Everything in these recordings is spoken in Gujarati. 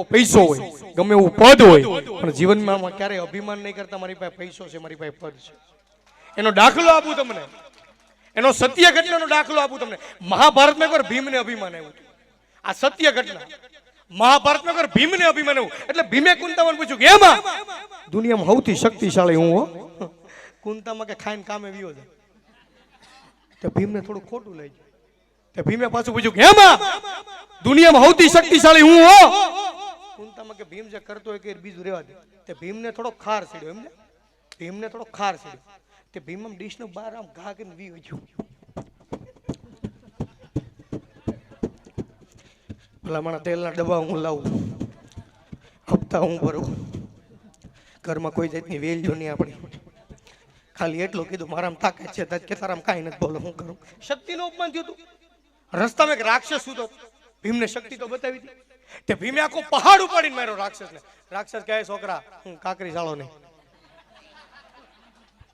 પૈસો હોય, ગમે એવું પદ હોય, પણ જીવનમાં ક્યારેય અભિમાન નહીં કરતા મારી પાસે પૈસો છે, મારી પાસે પદ છે. એનો દાખલો આપું તમને, એનો સત્ય ઘટનાનો દાખલો આપું તમને. મહાભારતમાં એકવાર ભીમને અભિમાન આવ્યું. આ સત્ય ઘટના. મહાભારતમાં એકવાર ભીમને અભિમાન આવ્યું. એટલે ભીમે કુંતામાને પૂછ્યું કે એમાં દુનિયામાં સૌથી શક્તિશાળી હું હો. કુંતામાં કે ખાઈને કામે વિયો જાય. તો ભીમને થોડું ખોટું લઈ ગયું. તો ભીમે પાછું પૂછ્યું કે એમાં દુનિયામાં સૌથી શક્તિશાળી હું હો. કુંતામાં કે ભીમ જે કરતો હોય કે બીજું રહેવા દે. તે ભીમને થોડો ખાર સીડ્યો. એમને ભીમને થોડો ખાર સીડ્યો. તે ભીમ આમ ડીશનો બાર આમ ઘા કરીને વી ગયું. ભલા મારા તેલના ડબ્બા હું લાવું, હપ્તા હું ભરું, ઘરમાં કોઈ જાતની વેલ્યુ નહીં આપણી. ખાલી એટલું કીધું મારામાં તાકાત છે કે તારામાં કાંઈ નથી. બોલો હું કરું? શક્તિનું અપમાન થયું હતું. રસ્તામાં એક રાક્ષસ હતો. ભીમને શક્તિ તો બતાવી હતી. તે ભીમે આખો પહાડ ઉપાડીને માર્યો રાક્ષસને. રાક્ષસ કહે છોકરા હું કાકરી સાળો નહીં.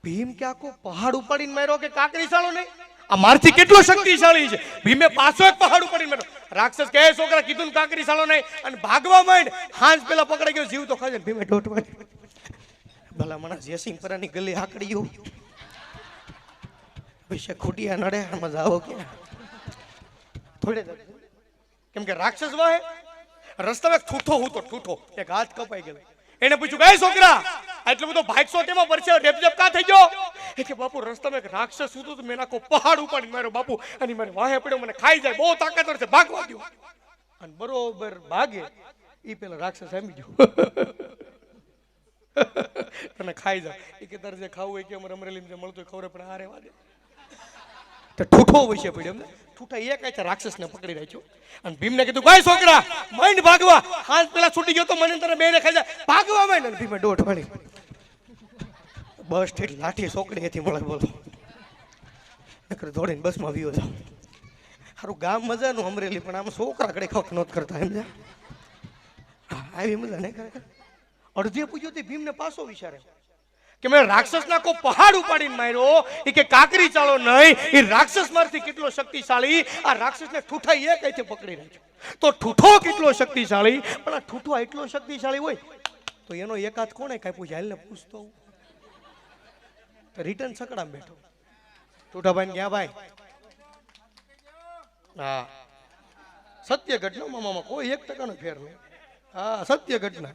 ભીમ કે આખો પહાડ ઉપાડીને માર્યો કે કાકરી સાળો નહીં? આ મારથી કેટલો શક્તિશાળી છે. ભીમે પાછો એક પહાડ ઉપાડીને માર્યો. રાક્ષસ કહે છોકરા કીધું ને કાકરી સાળો નહીં, અને ભાગવા માંડ. હાંજ પેલા પકડાઈ ગયો, જીવ તો ખાજે. ભીમે દોટ મારી. ભલા માણસ જયસિંહપરાની ગલી હાકડી ગયું. પૈસા ખૂટિયા નડે મજા આવો કે થોડે. કેમ કે રાક્ષસ વાહે રસ્તામાં એક ઠૂઠો હતો. ઠૂઠો એક હાથ કપાઈ ગયો. એને પૂછ્યું કે છોકરા એટલો બધો ભાગશો તેમાં પરસે રેપજેપ કા થઈ ગયો? એ કે બાપુ રસ્તામાં એક રાક્ષસ હતો તો મેં આખો પહાડ ઉપાડી માર્યો બાપુ, અને મારી વાહે પડ્યો, મને ખાઈ જાય, બહુ તાકાતવર છે, ભાગવા દો. અને બરોબર ભાગે ઈ પેલા રાક્ષસ સામી ગયો. તને ખાઈ જાય. એ કે તારે જે ખાવું હોય કે અમારે અમરેલી જે મળતું ખબર પણ આ રેવા દે. તો ઠૂઠો વૈસે પડ્યો. એમને ઠૂઠા એક આય રાક્ષસને પકડી રાખ્યો. અને ભીમને કીધું ભાઈ છોકરા માંડ ભાગવા. હાથ પેલા છૂટી ગયો તો મને તને બેને ખાઈ જાય, ભાગવા માંડ. અને ભીમે દોઢ વાળી બસ ઠેઠ લાઠી છોકરી એથી મળે. બોલો નકર દોડીને બસમાં વિયો જાવ. સારું ગામ મજાનું અમરેલી, પણ આમ છોકરા કડે ખોખ નોત કરતા. એમ જા આવી મજા નહીં કરે. અડધે પૂછ્યો તે ભીમને પાછો વિચારે કે મેં રાક્ષસના કો પહાડ ઉપાડીને માર્યો. એ કે કાકરી ચાલો નહીં. એ રાક્ષસ મારથી કેટલો શક્તિશાળી. આ રાક્ષસને ઠૂઠા એ કઈથી પકડી રાખ્યો. તો ઠૂઠો કેટલો શક્તિશાળી. પણ આ ઠૂઠો એટલો શક્તિશાળી હોય તો એનો એક હાથ કોણે કાપ્યું છે? હાલને પૂછતો. રિટર્ન સકડામ બેઠો. ઠૂઠાભાઈ ક્યાં ભાઈ? હા સત્ય ઘટના મામા, કોઈ 1% ફેર નહીં. હા સત્ય ઘટના.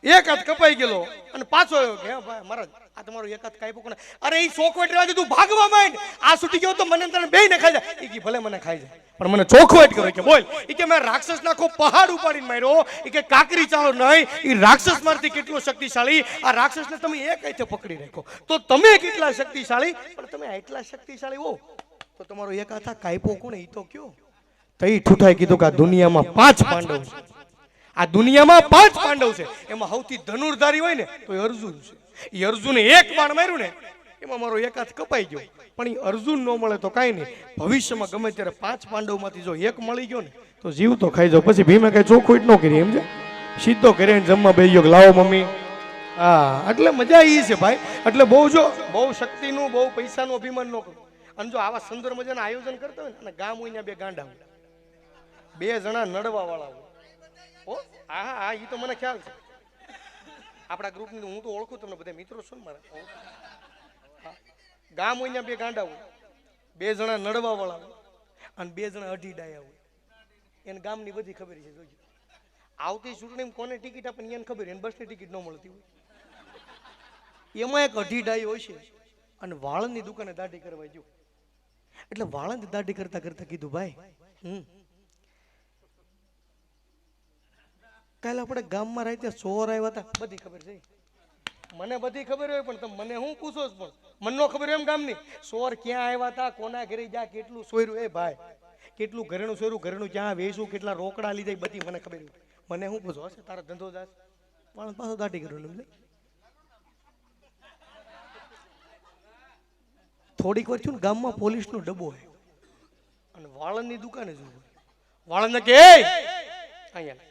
એક હાથ કપાઈ ગયેલો અને પાછો આવ્યો કે ભાઈ મહારાજ આ તમારો એક હાથ કાપ્યો કોને? અરે એ ચોખવટ રહેવા દે, તું ભાગવા માંડ. આ છૂટી ગયો તો મને તને બે ને ખાઈ જાય. એ કે ભલે મને ખાઈ જાય, પણ મને ચોખવટ કરો. કે બોલ. એ કે મેં રાક્ષસ નાખો પહાડ ઉપાડીને માર્યો. એ કે કાકરી ચાલો નહીં. એ રાક્ષસ મારથી કેટલો શક્તિશાળી. આ રાક્ષસને તમે એક હાથે પકડી રાખ્યો. તો તમે કેટલા શક્તિશાળી. પણ તમે એટલા શક્તિશાળી હો તો તમારો એક હાથ કાપ્યો કોને? એ તો કયો. તો એ ઠૂઠાએ કીધું કે આ દુનિયામાં 5 પાંડવ છે. આ દુનિયામાં 5 પાંડવ છે. એમાં સૌથી ધનુર્ધારી હોય ને તો એ અર્જુન છે. એ અર્જુને એક બાણ માર્યું ને એમાં મારો એક હાથ કપાઈ ગયો. પણ એ અર્જુન ન મળે તો કાંઈ નહીં. ભવિષ્યમાં ગમે ત્યારે 5 પાંડવમાંથી જો એક મળી ગયો ને તો જીવ તો ખાઈ જાવ. પછી ભીમે કઈ ચોખ્ખું ન કરી. એમ છે સીધો કરીને જમવા બેસી ગયો. લાવો મમ્મી. હા એટલે મજા એ છે ભાઈ. એટલે બહુ જો બહુ શક્તિનું બહુ પૈસાનું અભિમાન ન કરું. અને જો આવા સુંદર મજાના આયોજન કરતા હોય ને ગામ હોય બે ગાંડા હોય, 2 જણા નડવા વાળા હોય. હા હા એ તો મને ખ્યાલ છે. આપણા ગ્રુપની હું તો ઓળખું, તમને બધા મિત્રો છો ને મારા. ગામ હોય ને 2 ગાંડા હોય, 2 જણા નડવા વાળા હોય અને 2 જણા અઢી ડાયા હોય. એને ગામની બધી ખબર છે. જોજો આવતી ચૂંટણી કોને ટિકિટ આપે એને ખબર. એને બસની ટિકિટ ન મળતી હોય. એમાં એક અઢી ડાયો હોય છે અને વાળંદની દુકાને દાઢી કરવા ગયો. એટલે વાળંદ દાઢી કરતા કરતા કીધું ભાઈ કાલે આપણે ગામમાં રહેતા ચોર આવ્યા હતા. બધી ખબર છે મને, બધી ખબર હોય. પણ તમે મને હું પૂછો જ પણ મને ન ખબર એમ ગામની ચોર ક્યાં આવ્યા હતા, કોના ઘરે જા, કેટલું સોયરું. એ ભાઈ કેટલું ઘરેણું સોયરું, ઘરેણું ક્યાં વેચું, કેટલા રોકડા લીધા, બધી મને ખબર હોય. મને હું પૂછો હશે તારા ધંધો જાસ પણ પાછો દાઢી કરવાનું. થોડીક વાર થયું ને ગામમાં પોલીસનો ડબ્બો હોય અને વાળંદની દુકાને જોયું. વાળંદ કે અહીંયા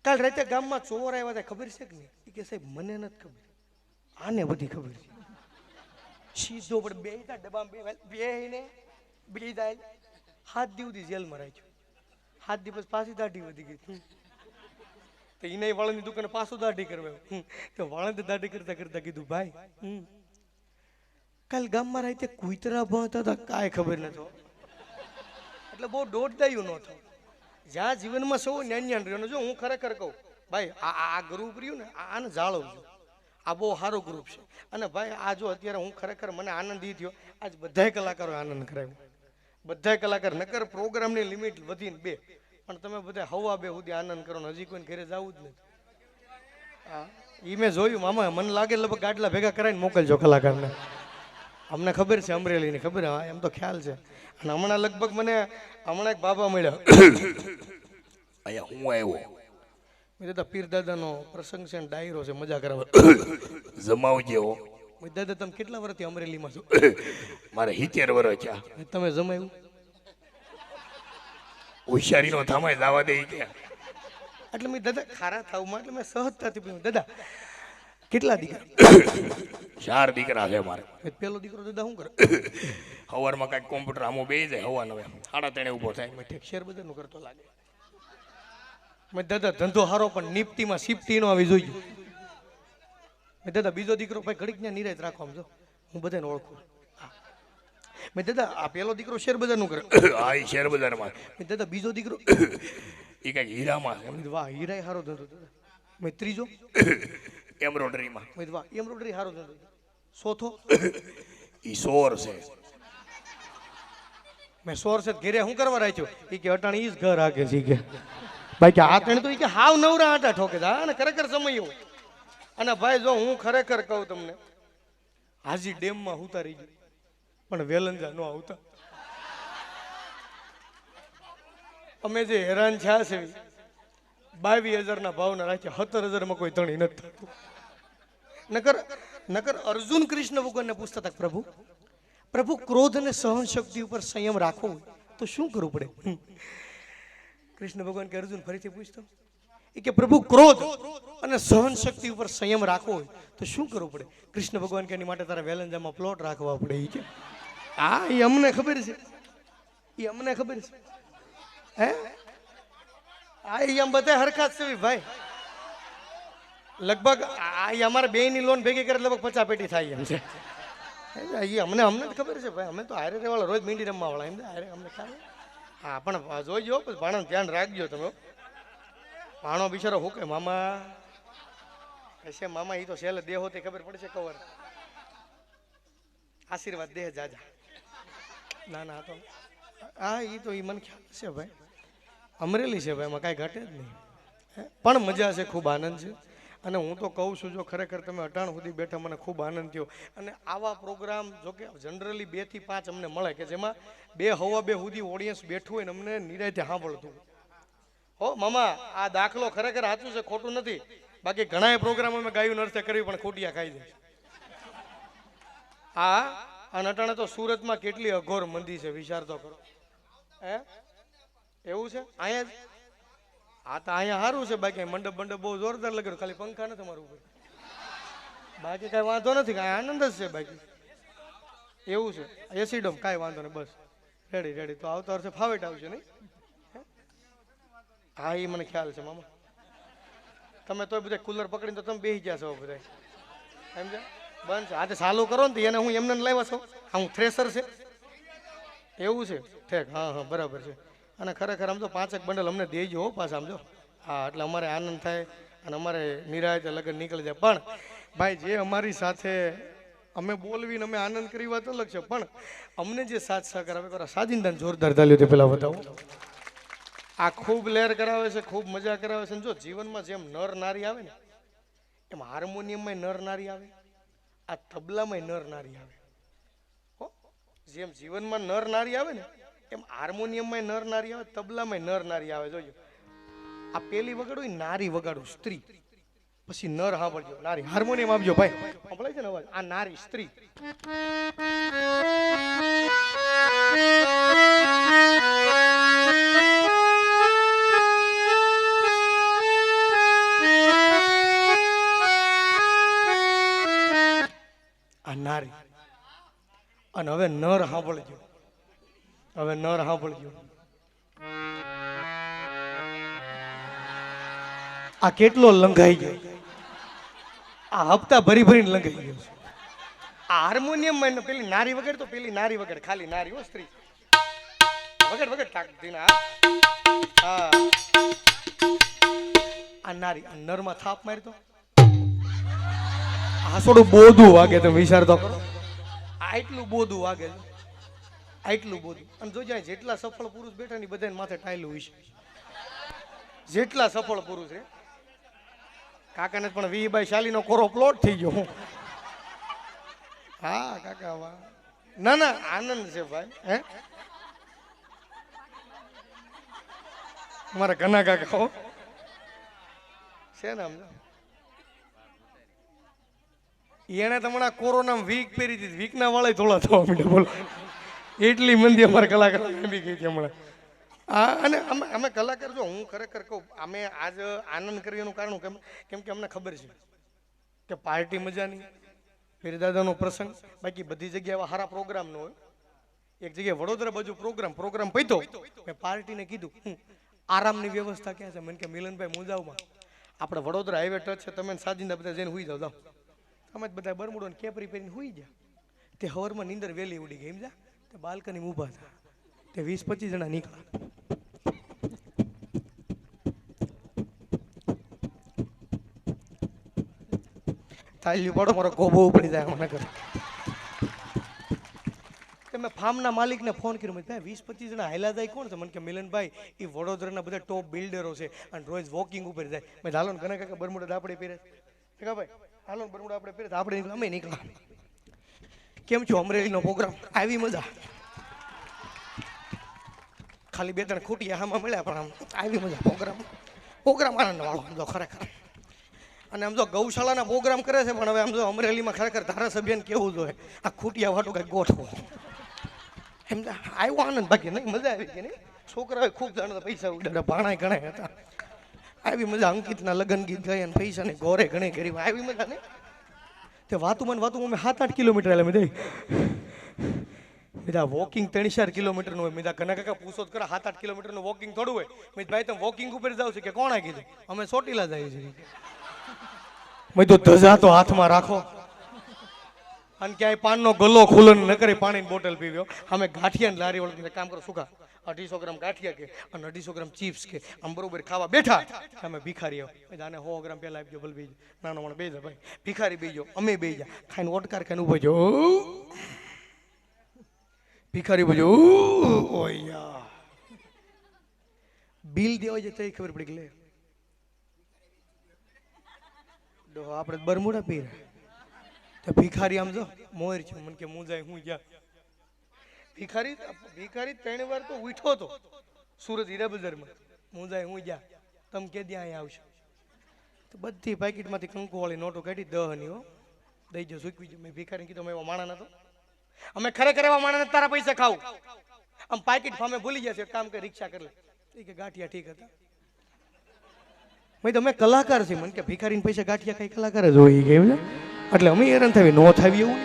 કાલ રાતે ગામમાં ચોર આવ્યા હતા, ખબર છે કે નહીં? એ કે સાહેબ મને નથી ખબર, આને બધી ખબર છે. સીધો પણ બે ડબ્બામાં બેહીને બીજા 7 દિવસ જેલમાં રાખ્યો. 7 દિવસ પાછી દાઢી વધી ગઈ. તો એને વાળંદની દુકાને પાછું દાઢી કરવા. તો વાળંદ દાઢી કરતા કરતા કીધું ભાઈ કાલ ગામમાં રાતે કુતરા ભણતા હતા કાંઈ ખબર નતો. એટલે બહુ દોડદાયું નહોતો. જ્યાં જીવનમાં સૌ ન્યાન રહ્યો. જો હું ખરેખર કહું ભાઈ આ ગ્રુપ રહ્યું ને આને જાળવજો. આ બહુ સારું ગ્રુપ છે. અને ભાઈ આ જો અત્યારે હું ખરેખર મને આનંદ એ થયો આજ બધાય કલાકારો આનંદ કરાવ્યો. બધાય કલાકાર નકર પ્રોગ્રામની લિમિટ વધીને 2 પણ તમે બધા હવા 2 સુધી આનંદ કરો ને હજી કોઈને ઘરે જવું જ નથી. હા એ મેં જોયું મામા. મને લાગે લગભગ ગાડલા ભેગા કરાવીને મોકલજો કલાકારને. અમને ખબર છે અમરેલીની ખબર. હા એમ તો ખ્યાલ છે. અને હમણાં લગભગ મને હમણાં એક બાબા મળ્યા અહીંયા હું આવ્યો. મેં દાદા પીર દાદાનો પ્રસંગ છે ને ડાયરો છે મજા કરાવવા જમાવજે હો. દાદા તમે કેટલા વર્ષથી અમરેલીમાં છો? મારે 70 વર્ષ છે. તમે જમાયું? હોશિયારીનો થામાય લાવા દે કે. એટલે મેં દાદા ખારા થાવમાં એટલે મેં સહજતાથી પૂછ્યું દાદા કેટલા દીકરા? 4 દીકરા છે મારે. પેલો દીકરો દાદા શું કરે? સવારમાં કાંઈક કોમ્પ્યુટર આમો બેસી જાય હવા 9 3:30 ઊભો થાય. મેં ઠેક શેર બજારનું કરતો લાગે. મેં દાદા ધંધો હારો પણ નિફ્ટીમાં સિફ્ટી નો આવી જોઈએ. મેં દાદા બીજો દીકરો ભાઈ ઘડીક ત્યાં નિરાયત રાખો આમ જો હું બધાને ઓળખું. મેં દાદા આ પેલો દીકરો શેર બજારનું કરે. હા એ શેર બજારમાં. મેં દાદા બીજો દીકરો એ કાંઈક હીરામાં છે. મેં વાહ હીરાય હારો ધંધો દાદા. મેં ત્રીજો એમ્બ્રોઇડરીમાં. મેં વાહ એમ્બ્રોઇડરી હારો ધંધો. ચોથો એ સોર છે. મેં સોર છે ઘેરે શું કરવા રાખ્યો? એ કે અટાણી ઈ જ ઘર આગે છે કે ભાઈ કે આ તણે તો એ કે હાવ નવરા આટા ઠોકે છે. હા ને ખરેખર સમય એવો. અને ભાઈ જો હું ખરેખર કહું તમને હાજી ડેમમાં ઉતારી ગયું પણ વેલંજા નો આવતા. અમે જે હેરાન થયા છે 22,000 ભાવના રાખ્યા 17,000 કોઈ ધણી નથી થતું. નકર અર્જુન કૃષ્ણ ભગવાનને પૂછતા હતા પ્રભુ પ્રભુ ક્રોધ અને સહન શક્તિ ઉપર સંયમ રાખવો હોય તો શું કરવું પડે? કૃષ્ણ ભગવાન કે અર્જુન ફરીથી પૂછતો એ કે પ્રભુ ક્રોધ અને સહન શક્તિ ઉપર સંયમ રાખવો હોય તો શું કરવું પડે? કૃષ્ણ ભગવાન કે એની માટે તારા વેલંજામાં પ્લોટ રાખવા પડે. એ કે હા એ અમને ખબર છે. એ અમને ખબર છે. હે આ આમ બધા હરખા જ છે ભાઈ. લગભગ આ અમારા બેયની લોન ભેગી કરે લગભગ 50 પેટી થાય એમ છે. એ અમને જ ખબર છે ભાઈ. અમે તો હારે રહેવાળા રોજ મીંડી રમવા વાળા એમ હારે અમને ખ્યાલ. હા પણ જોઈજો ભાણો ધ્યાન રાખજો તમે. ભાણો બિચારો હું કે મામા હશે મામા એ તો છેલ્લે દેહો તે ખબર પડશે કવર આશીર્વાદ દેહ જાજા. ના ના તો હા એ તો એ મને ખ્યાલ છે ભાઈ. અમરેલી છે ભાઈ એમાં કાંઈ ઘટે જ નહીં. પણ મજા છે ખૂબ આનંદ છે. અને હું તો કહું છું જો ખરેખર તમે 18 સુધી બેઠા મને ખૂબ આનંદ થયો. અને આવા પ્રોગ્રામ જો કે જનરલી 2 થી 5 અમને મળે કે જેમાં 2 હવા 2 સુધી ઓડિયન્સ બેઠું હોય ને અમને નિરાયતે સાંભળતું. હો મામા આ દાખલો ખરેખર સાચું છે ખોટું નથી. બાકી ઘણા પ્રોગ્રામ અમે ગાયું નર્સે કરવી પણ ખોટિયા ખાઈ જાય. હા અને અટાણે તો સુરતમાં કેટલી અઘોર મંદી છે વિચાર તો કરો. હે એવું છે અહીંયા હા તો અહીંયા સારું છે. બાકી મંડપ બહુ જોરદાર લગાડ્યું ખાલી પંખા નથી અમારું ઉપર. બાકી કાંઈ વાંધો નથી કાંઈ આનંદ જ છે. બાકી એવું છે એસીડમ કાંઈ વાંધો નહીં બસ રેડી. તો આવતા વર્ષે ફાવેટ આવશે નહીં? હા એ મને ખ્યાલ છે મામા. તમે તો બધા કુલર પકડીને તો તમે બેસી ગયા છો બધા સમજ્યા? બંધ છે આજે ચાલુ કરો ને તો એને હું એમને લાવ્યા છો. હા હું થ્રેસર છે એવું છે ઠેક. હા બરાબર છે. અને ખરેખર આમ તો 5 બંડલ અમને દેજો હો પાછા આમ જો. હા એટલે અમારે આનંદ થાય અને અમારે નિરાયતે લગન નીકળી જાય. પણ ભાઈ જે અમારી સાથે અમે બોલવીને અમે આનંદ કરી વાત અલગ છે પણ અમને જે સાથ સહકાર આવે કરો સાજિંદાને જોરદાર તાલીઓ તે પેલા બતાવો. આ ખૂબ લહેર કરાવે છે ખૂબ મજા કરાવે છે. જો જીવનમાં જેમ નર નારી આવે ને એમ હાર્મોનિયમમાં નર નારી આવે આ તબલામાં નર નારી આવે. હો જેમ જીવનમાં નર નારી આવે ને એમ હાર્મોનિયમમાં નર નારી આવે તબલામાં નર નારી આવે. જોજો આ પેલી વગાડું નારી વગાડું સ્ત્રી પછી નર સાંભળજો નારી. હાર્મોનિયમ આપજો ભાઈ સાંભળાય છે ને અવાજ? આ નારી સ્ત્રી. આ નારી. અને હવે નર સાંભળજો. હવે નર સાંભળજો. આ કેટલો લંઘાઈ ગયો, આ હપ્તા ભરી ભરીને લંઘાઈ ગયો છે. આ હાર્મોનિયમ માં પેલી નારી વગર તો પેલી નારી વગર ખાલી નારી હો સ્ત્રી વગર વગર ટાકતી ના હા આ નારી આ નરમાં થાપ મારતો આ થોડું બોધું વાગે તમે વિચાર તો કરો આટલું બોધું વાગે આટલું બોધું અને જો જાય જેટલા સફળ પુરુષ બેઠા ની બધાને માથે ટાયલું હોય છે જેટલા સફળ પુરુષ છે કાકાને પણ વીબાઈ શાલીનો કોરો પ્લોટ થઈ ગયો હું હા કાકા વાહ ના ના આનંદ છે ભાઈ હે મારા ઘણા કાકા હો છે ને સમજો એને તમને કોરોના વીક પહેરી દીધી વીક ના વાળા થોડા થવા માંડ્યા બોલો એટલી મંદી અમારા કલાકાર બી ગઈ હતી હમણાં હા અને અમે કલાકાર જો હું ખરેખર કહું અમે આજ આનંદ કરવાનું કારણ કેમ કે અમને ખબર છે કે પાર્ટી મજાની પીરદાદાનો પ્રસંગ બાકી બધી જગ્યાએ એવા સારા પ્રોગ્રામ ન હોય એક જગ્યાએ વડોદરા બાજુ પ્રોગ્રામ પૈતો મેં પાર્ટીને કીધું આરામની વ્યવસ્થા ક્યાં છે મને કે મિલનભાઈ મુંજાવમાં આપણે વડોદરા હાઈવે ટચ છે તમે સાજીને બધા જઈને હુઈ જાવ તમે બધા બરમુડો ને કેપરી પહેરીને હુઈ ગયા તે હવરમાં નીંદર વહેલી ઉડી ગઈ સમજા તે બાલ્કની ઊભા હતા તે 20-25 જણા નીકળ્યા તાલ્યું પડો મારો ગોબો ઉપડી જાય મને કરે મેં ફાર્મના માલિકને ફોન કર્યો ભાઈ 20-25 જણા હાયલા જાય કોણ છે મને કે મિલનભાઈ એ વડોદરાના બધા ટોપ બિલ્ડરો છે અને રોજ વોકિંગ ઉપર જાય મેં હાલો ને ઘણા કાકા બરમુડા આપણે પહેરે ભાઈ હાલો ને બરમુડા આપણે પહેરે આપણે અમે નીકળ્યા કેમ છો અમરેલીનો પ્રોગ્રામ આવી મજા ખાલી 2-3 ખૂટિયા હામાં મળ્યા પણ આમ આવી મજા પ્રોગ્રામ આનંદ વાળો સમજો ખરેખર અને આમ જો ગૌશાળાના પ્રોગ્રામ કરે છે પણ હવે આમ જો અમરેલીમાં ખરેખર ધારાસભ્યને કેવું જોઈએ આ ખૂટિયા વાટું કંઈક ગોઠવો એમ આવ્યો આનંદ બાકી નહીં મજા આવી કે નહીં છોકરાઓએ ખૂબ જાણતા પૈસા ઉડાડ્યા ભાણાય ઘણા હતા આવી મજા અંકિતના લગ્ન ગીત ગાય અને પૈસાની ગોરે ઘણી કરી આવી મજા નહીં તે વાતું અમે 7-8 કિલોમીટર એટલે મેં બધા વોકિંગ 3-4 કિલોમીટરનું હોય મેં ઘણા કાકા પૂછો જ ખરા 7-8 કિલોમીટરનું વોકિંગ થોડું હોય મેં ભાઈ તમે વોકિંગ ઉપર જાવ છે કે કોણે કીધું અમે ચોટીલા જઈએ છીએ મેં તો ધજા તો હાથમાં રાખો અને ક્યાંય પાનનો ગલ્લો ખુલ્લન ન કરી પાણીની બોટલ પીવ્યો અમે ગાંઠિયા લારી વાળા કામ કરો સુખા 250 ગ્રામ ગાંઠિયા કે અને 250 ગ્રામ ચિપ્સ કે આમ બરોબર ખાવા બેઠા અમે ભિખારી આવો આને 100 ગ્રામ પહેલા આપજો ભલે બેજો નાનો મને બેજા ભાઈ ભિખારી બેજો અમે બેજા ખાઈને ઓટકાર ખાઈને ઉભો જો ભિખારી બોજો ઓયા બિલ દેવા જાય તો ખબર પડી ગઈ લે આપણે બરમુડા પી તો ભિખારી આમ જો મોર છે મને કે મુંજાય હું ગયા ભિખારી 3 વાર તો ઉઠો તો સુરત હીરા બજારમાં મુંજાય હું ગયા તમે કે ત્યાં અહીંયા આવશે તો બધી પેકેટમાંથી કંકુ વાળી નોટો કાઢી 10 ની હો દઈ જો સૂકવી જો મેં ભિખારી કીધું એવા માણા નતો અમે ખરેખર એવા માણા તારા પૈસા ખાવું આમ પેકેટ ફામે ભૂલી ગયા છે કામ કે રિક્ષા કરી લે એ કે ગાંઠિયા ઠીક હતા મેં કલાકાર છે મને કે ભિખારીને પૈસા ગાંઠિયા કઈ કલાકાર જ હોય કે એટલે અમે હેરાન થાવી નો થાવી એવું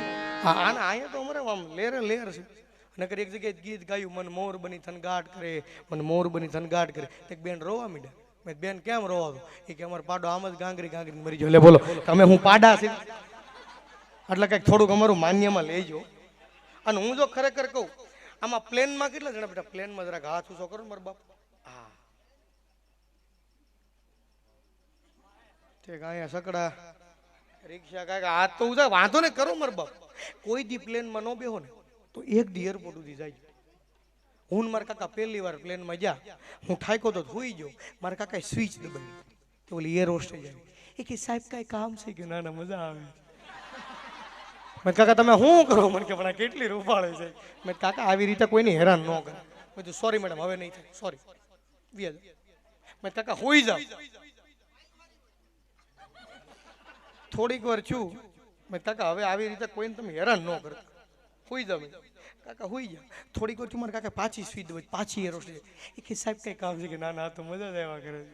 હા આના અહીંયા તો અમારે આમ લેર છે નકર એક જગ્યાએ ગીત ગાયું મન મોર બની થનગાટ કરે મને મોર બની થનગાટ કરે એક બેન રોવા મીડા મેં બેન કેમ રોવા દો એ કે અમારો પાડો આમ જ ગાંગરી મરી ગયો એટલે બોલો તમે હું પાડા છે એટલે કંઈક થોડુંક અમારું માન્યમાં લેજો અને હું જો ખરેખર કહું આમાં પ્લેનમાં કેટલા જણા બેટા પ્લેનમાં જરાક હાથ ઊંચો કરો મારા બાપ હા ઠીક અહીંયા સકડા રિક્ષા કાંઈ હાથ તો ઉજા વાંધો ને કરો મારા બાપ કોઈ દી પ્લેનમાં ન બેહો ને તો એક દી એરપોર્ટ સુધી જાય હું મારા કાકા પહેલી વાર પ્લેનમાં જા હું ઠાકો તો હોઈ ગયો મારા કાકાએ સ્વિચ દબાવી તો ઓલી એર હોસ્ટેજ આવી એ કે સાહેબ કાંઈ કામ છે કે ના મજા આવે મેં કાકા તમે શું કરો મને કે પણ કેટલી રૂપાળે છે મેં કાકા આવી રીતે કોઈને હેરાન ન કરે મેં તો સોરી મેડમ હવે નહીં થાય સોરી વ્યાજ મેં કાકા હોઈ જાવ થોડીક વાર છું મેં કાકા હવે આવી રીતે કોઈને તમે હેરાન ન કરતા હોઈ જાવ કાકા હોઈ જાવ થોડીક વાર છું મારા કાકા પાછી સ્વીચ દે પાછી એરો છે એ કે સાહેબ કઈ કામ છે કે ના તો મજા જ આવ્યા કરે છે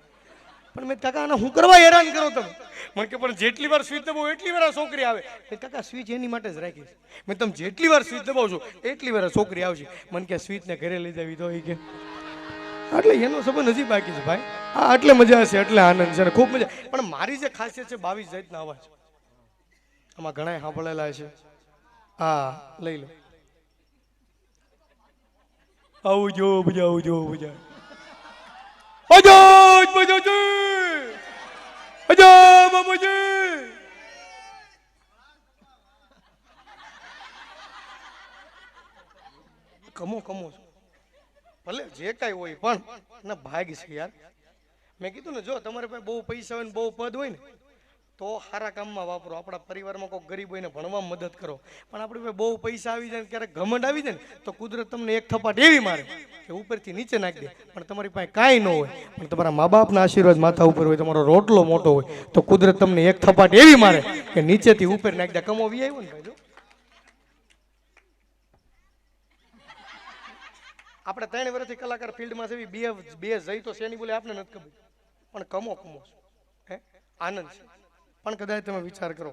પણ મેં કાકા આને હું કરવા હેરાન કરો તમે મને કે પણ જેટલી વાર સ્વીચ દબાવો એટલી વાર છોકરી આવે મેં કાકા સ્વીચ એની માટે જ રાખીશ મેં તમે જેટલી વાર સ્વીચ દબાવશો એટલી વાર છોકરી આવશે મને કે સ્વીચને ઘરે લઈ જવી તો એ કે એટલે એનો સંબંધ હજી બાકી છે ભાઈ. હા એટલે મજા હશે, એટલે આનંદ છે ને ખૂબ મજા. પણ મારી જે ખાસિયત છે 22 જાતના અવાજ આમાં ઘણા સાંભળેલા છે. હા લઈ લો. આવજો બજા આવજો બજા અજો બજો અજો બાબુજી કમો કમો ભલે જે કાંઈ હોય પણ ના ભાગ છે યાર. મેં કીધું ને જો તમારે પાસે બહુ પૈસા હોય ને બહુ પદ હોય ને તો સારા કામમાં વાપરો. આપણા પરિવારમાં કોઈ ગરીબ હોય ને ભણવામાં મદદ કરો. પણ આપણી પાસે બહુ પૈસા આવી જાય ને ક્યારેક ઘમંડ આવી જાય ને તો કુદરત તમને એક થપાટ એવી મારે કે ઉપરથી નીચે નાખી દે. પણ તમારી પાસે કાંઈ ન હોય પણ તમારા મા બાપના આશીર્વાદ માથા ઉપર હોય, તમારો રોટલો મોટો હોય તો કુદરત તમને એક થપાટ એવી મારે કે નીચેથી ઉપર નાખી દે. કમો વી આવ્યો ને ભાઈ. આપણે 3 વર્ષથી કલાકાર ફિલ્ડમાં છે, બે જઈ તો શેની બોલે આપને નથી ખબર, પણ કમો કમો હે આનંદ છે. પણ કદાચ તમે વિચાર કરો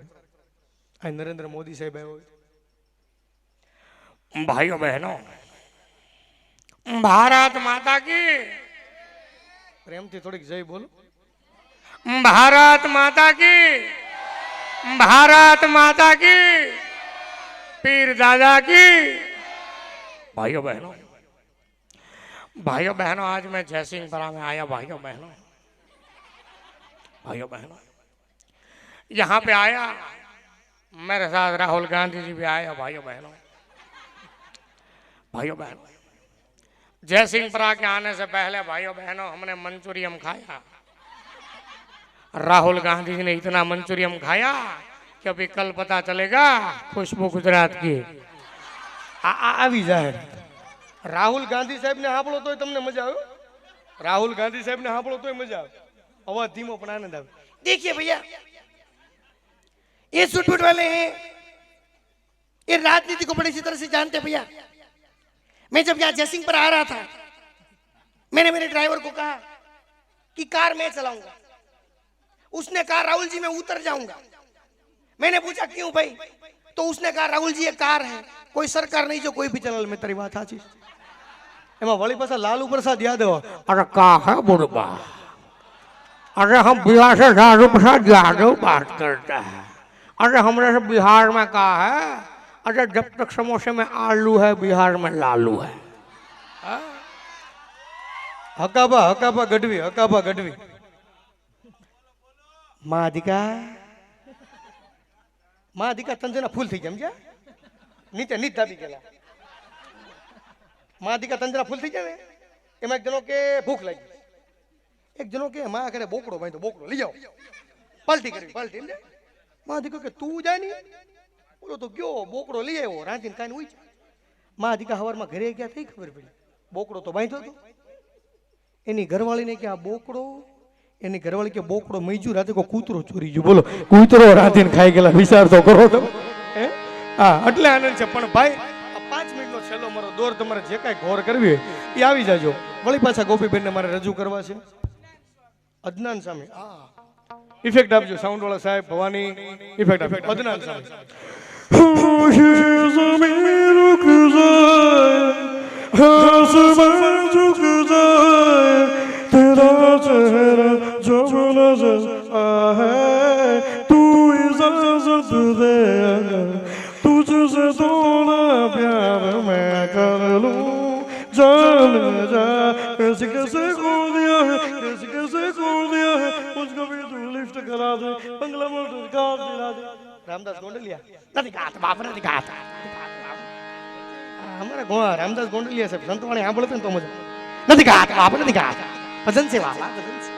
આ નરેન્દ્ર મોદી સાહેબ આવ્યો હોય. ભાઈઓ બહેનો, ભારત માતા કી, પ્રેમથી થોડીક જય બોલો. ભારત માતા કી, भारत माता की, पीर दादा की। भाइयों बहनों, आज मैं जयसिंहपुरा में आया। भाइयों बहनों यहाँ पे आया, मेरे साथ राहुल गांधी जी भी आया। भाइयों बहनों जयसिंहपुरा के आने से पहले भाइयों बहनों हमने मंचूरियम खाया। राहुल गांधी जी ने इतना मंचूरियम खाया कि अभी कल पता चलेगा खुशबू गुजरात की આવી જાહેર। રાहुल गांधी साहब ने સાંભળો તોય તમને મજા આવે। राहुल गांधी साहब ने સાંભળો તોય મજા આવે, અવાજ ધીમો પણ આનંદ આવે। देखिए भैया, ये सूट बूट वाले हैं, ये राजनीति को बड़ी सी तरह से जानते हैं भैया। मैं जब यहाँ जयसिंह पर आ रहा था, मैंने मेरे ड्राइवर को कहा कि कार मैं चलाऊंगा। उसने कहा राहुल जी मैं उतर जाऊंगा। मैंने पूछा क्यों भाई, तो उसने कहा राहुल जी ये कार है, कोई सरकार नहीं जो कोई भी चला। में तेरी बात साची। એમાં વળી પાછા લાલુ પ્રસાદ યાદવ, अरे कहा है बुढ़बा, अरे हम बिहार से लालू प्रसाद यादव बात करता है। अरे हमने से बिहार में कहा है, अरे जब तक समोसे में आलू है बिहार में लालू है। હકાબા હકાબા ગઢવી, હકાબા ગઢવી। मादिका માં દીકા તંજના ફૂલ થઈ ગયા, સમજ્યા? નીચે નીચ દાબી ગયેલા। માં દીકા તંજના ફૂલ થઈ જાય ને એમાં એક જણો કે ભૂખ લાગી, એક જણો કે માં ઘરે બોકડો બાંધ્યો, બોકડો લઈ જાઓ। પલટી કરી, પલટી સમજે। માં દીકો કે તું જાય નહીં, બોલો તો ગયો બોકડો લઈ આવ્યો, રાંધીને કાંઈ ઉઈ જાય। માં દીકા સવારમાં ઘરે ગયા થઈ ખબર પડી, બોકડો તો બાંધ્યો હતો। એની ઘરવાળીને કે આ બોકડો, એની ઘરવાળી કે બોકડો મઈજુ રાતે કોઈ કૂતરો ચોરી ગયો। બોલો કૂતરો રાધીને ખાઈ ગયેલા, વિચાર તો કરો તો। હા એટલે આનંદ છે। પણ ભાઈ આ 5 મિનિટનો છેલ્લો મારો દોર, તમારે જે કાંઈ ઘોર કરવી હોય એ આવી જાજો। વળી પાછા ગોપીબેનને મારે રજૂ કરવા છે અદનાન સામે। ઇફેક્ટ આપજો સાઉન્ડ વાળા સાહેબ, ભવાની ઇફેક્ટ આપજો અદનાન સામે। तेरा चेहरा जो नजर है, तू इजाजत दे तुझसे थोड़ा प्यार मैं कर लूं। जान जा कैसे कैसे खोल दिया है, कैसे कैसे खोल दिया है, मुझको भी तू लिफ्ट करा दे, बंगला मोटर कार दिला दे। रामदास गोंडलिया નથી ગાતા બાપ, નથી ગાતા। हमारा रामदास गोंडलिया साहब संतवाणी સાંભળતો ને તો મજા। નથી ગાતા બાપ, નથી ગાતા। ભજન છે વાલા, ભજન છે।